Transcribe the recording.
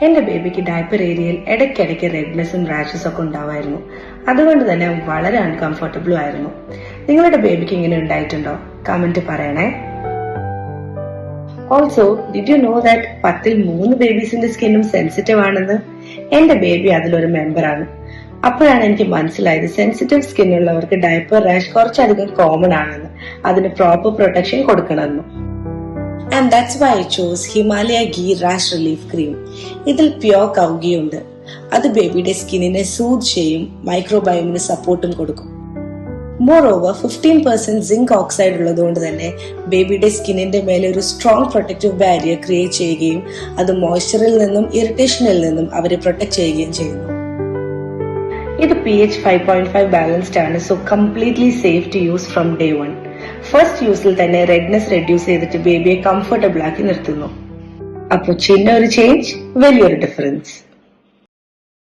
എന്റെ ബേബിക്ക് ഡയപ്പർ ഏരിയയിൽ ഇടയ്ക്കിടയ്ക്ക് റെഡ്നെസ്സും റാഷസും ഒക്കെ ഉണ്ടാവായിരുന്നു. അതുകൊണ്ട് തന്നെ വളരെ അൺകംഫർട്ടബിളും ആയിരുന്നു. നിങ്ങളുടെ ബേബിക്ക് ഇങ്ങനെ ഉണ്ടായിട്ടുണ്ടോ? കമന്റ് പറയണേ. Also did you know that 10ൽ 3 ബേബീസിന്റെ സ്കിന്നും സെൻസിറ്റീവ് ആണെന്ന്? എന്റെ ബേബി അതിലൊരു മെമ്പറാണ്. അപ്പോഴാണ് എനിക്ക് മനസ്സിലായത് സെൻസിറ്റീവ് സ്കിൻ ഉള്ളവർക്ക് ഡയപ്പർ റാഷ് കുറച്ചധികം കോമൺ ആണെന്ന്, അതിന് പ്രോപ്പർ പ്രൊട്ടക്ഷൻ കൊടുക്കണമെന്ന്. And that's why I chose Himalaya ghee rash relief cream. ഇതിൽ പ്യോർ കൗ ഗീ ഉണ്ട്. അത് ബേബിയുടെ സ്കിന്നിനെ സൂത്ത് ചെയ്യും, മൈക്രോബയോമിന് സപ്പോർട്ടും കൊടുക്കും. മോറോവർ 15% സിങ്ക് ഓക്സൈഡ് ഉള്ളതുകൊണ്ട് തന്നെ ബേബിയുടെ സ്കിന്നിന്റെ മേലെ ഒരു സ്ട്രോങ് പ്രൊട്ടക്റ്റീവ് ബാരിയർ ക്രിയേറ്റ് ചെയ്യുകയും അത് മോയ്സ്ചറിൽ നിന്നും ഇറിറ്റേഷനിൽ നിന്നും അവരെ പ്രൊട്ടക്ട് ചെയ്യുകയും ചെയ്യുന്നു. ഇത് pH 5.5 ബാലൻസ്ഡ് ആണ്, so completely safe to use from day 1. First യൂസിൽ തന്നെ റെഡ്നെസ് റെഡ്യൂസ് ചെയ്തിട്ട് ബേബിയെ കംഫർട്ടബിൾ ആക്കി നിർത്തുന്നു. അപ്പോൾ ചിന്ന ഒരു ചേഞ്ച്, വലിയൊരു ഡിഫറൻസ്.